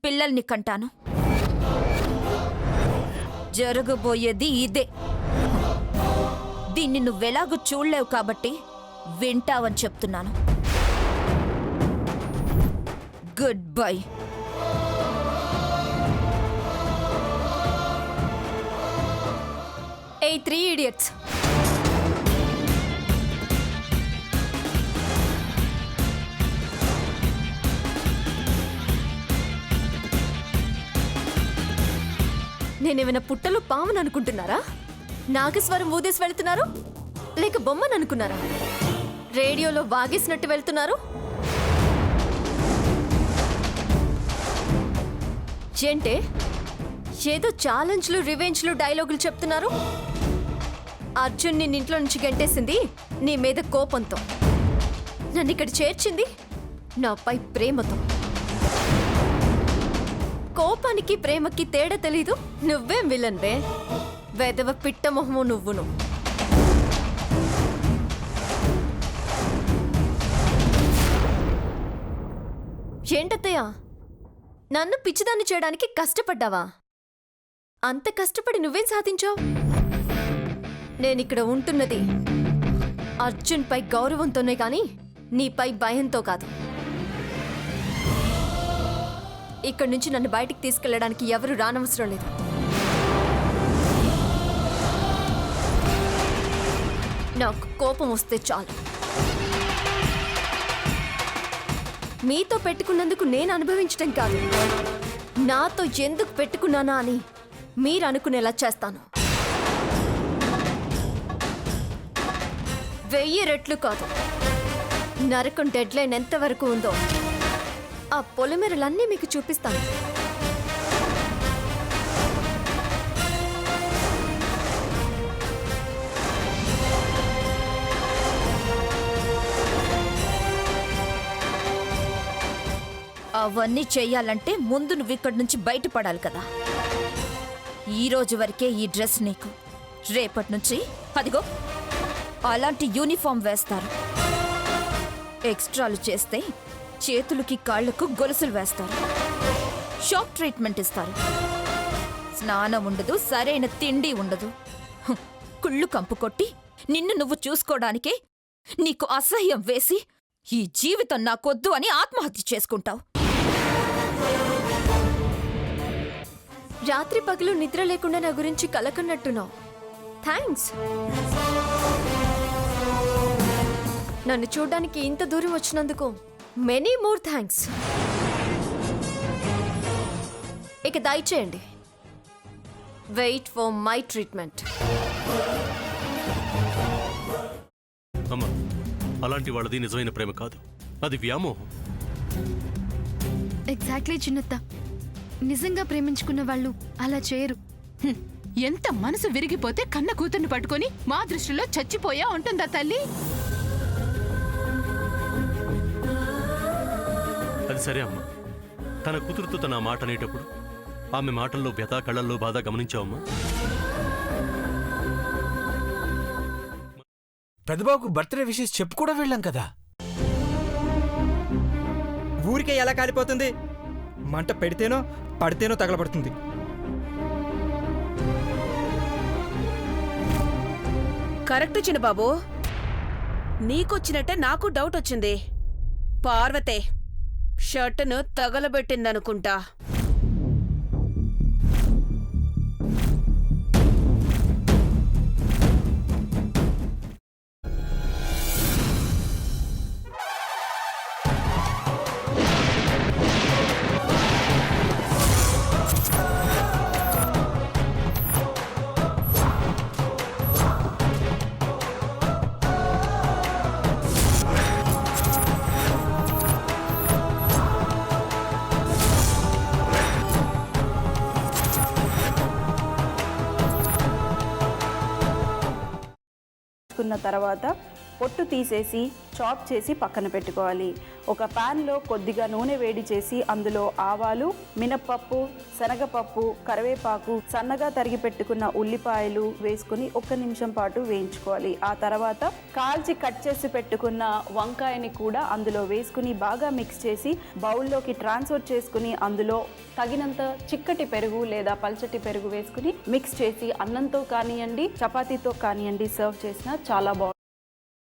పిల్లల్ని కంటాను. జరగబోయేది ఇదే. దీన్ని నువ్వెలాగూ చూడలేవు కాబట్టి వింటావని చెప్తున్నాను. Good bye. ఏ 3 idiots. నేనేమైనా పుట్టలో పాముని అనుకుంటున్నారా? నాగస్వరం ఊదేసి వెళ్తున్నారు లేక బొమ్మని అనుకున్నారా? రేడియోలో వాగేసినట్టు వెళ్తున్నారు? ఏంటే ఏదో ఛాలెంజ్లు రివెంజ్లు డైలాగులు చెప్తున్నారు? అర్జున్ నిన్న ఇంట్లో నుంచి గెంటేసింది నీ మీద కోపంతో, నన్ను ఇక్కడ చేర్చింది నాపై ప్రేమతో. కోపానికి ప్రేమకి తేడా తెలీదు. నువ్వేం విలన్వే, వెదవ పిట్ట మొహము నువ్వును. ఏంటత్తయ్య, నన్ను పిచ్చిదాన్ని చేయడానికి కష్టపడ్డావా? అంత కష్టపడి నువ్వేం సాధించావు? నేనిక్కడ ఉంటున్నది అర్జున్పై గౌరవంతోనే కానీ నీపై భయంతో కాదు. ఇక్కడి నుంచి నన్ను బయటికి తీసుకెళ్లడానికి ఎవరు రానవసరం లేదు. నాకు కోపం వస్తే చాలు. మీతో పెట్టుకున్నందుకు నేను అనుభవించటం కాదు, నాతో ఎందుకు పెట్టుకున్నానా అని మీరు అనుకునేలా చేస్తాను. 1000 రెట్లు కాదు, నరకం డెడ్లైన్ ఎంతవరకు ఉందో ఆ పొలిమేరలన్నీ మీకు చూపిస్తాను. అవన్నీ చెయ్యాలంటే ముందు నువ్వు ఇక్కడి నుంచి బయటపడాలి కదా. ఈ రోజు వరకే ఈ డ్రెస్ నీకు, రేపటి నుంచి అదిగో అలాంటి యూనిఫామ్ వేస్తారు. ఎక్స్ట్రాలు చేస్తే చేతులకి కాళ్లకు గొలుసులు వేస్తారు, షాక్ ట్రీట్మెంట్ ఇస్తారు. స్నానం ఉండదు, సరైన తిండి ఉండదు. కుళ్ళు కంపు కొట్టి నిన్ను నువ్వు చూసుకోవడానికే నీకు అసహ్యం వేసి ఈ జీవితం నాకొద్దు అని ఆత్మహత్య చేసుకుంటావు. రాత్రి పగలు నిద్ర లేకుండా నా గురించి కలకన్నట్టున్నావు. థ్యాంక్స్. నన్ను చూడ్డానికి ఇంత దూరం వచ్చినందుకు మెనీ మోర్ థ్యాంక్స్. ఇక దయచేయండి, వెయిట్ ఫర్ మై ట్రీట్మెంట్. అమ్మా, అలాంటి వాళ్ళది నిజమైన ప్రేమ కాదు, అది వ్యామోహం. ఎగ్జాక్ట్లీ చిన్నత్త, నిజంగా ప్రేమించుకున్న వాళ్ళు అలా చేయరు. ఎంత మనసు విరిగిపోతే కన్న కూతుర్ని పట్టుకొని మా దృష్టిలో చచ్చిపోయా ఉంటుందా తల్లి? అది సరే అమ్మా, తన కూతురుతో తన మాట అనేటప్పుడు ఆమె మాటల్లో వ్యథ, కళ్ళల్లో బాధ గమనించావమ్మా? పెద్దబాబుకు బర్త్డే విషెస్ చెప్పు కూడా వెళ్ళాం కదా. ఊరికే ఎలా కాలిపోతుంది? మంట పెడితేనో పడితేనో తగలబడుతుంది. కరెక్ట్ చిన్నబాబు, నీకొచ్చినట్టే నాకు డౌట్ వచ్చింది. పార్వతే షర్టును తగలబెట్టిందనుకుంటా. తర్వాత పొట్టు తీసేసి చాప్ చేసి పక్కన పెట్టుకోవాలి. ఒక ప్యాన్లో కొద్దిగా నూనె వేడి చేసి అందులో ఆవాలు, మినప్పప్పు, శనగపప్పు, కరివేపాకు, సన్నగా తరిగి పెట్టుకున్న ఉల్లిపాయలు వేసుకుని 1 నిమిషం పాటు వేయించుకోవాలి. ఆ తర్వాత కాల్చి కట్ చేసి పెట్టుకున్న వంకాయని కూడా అందులో వేసుకుని బాగా మిక్స్ చేసి బౌల్లోకి ట్రాన్స్ఫర్ చేసుకుని అందులో తగినంత చిక్కటి పెరుగు లేదా పల్చటి పెరుగు వేసుకుని మిక్స్ చేసి అన్నంతో కానివ్వండి, చపాతీతో కానివ్వండి సర్వ్ చేసినా చాలా బాగుంటుంది.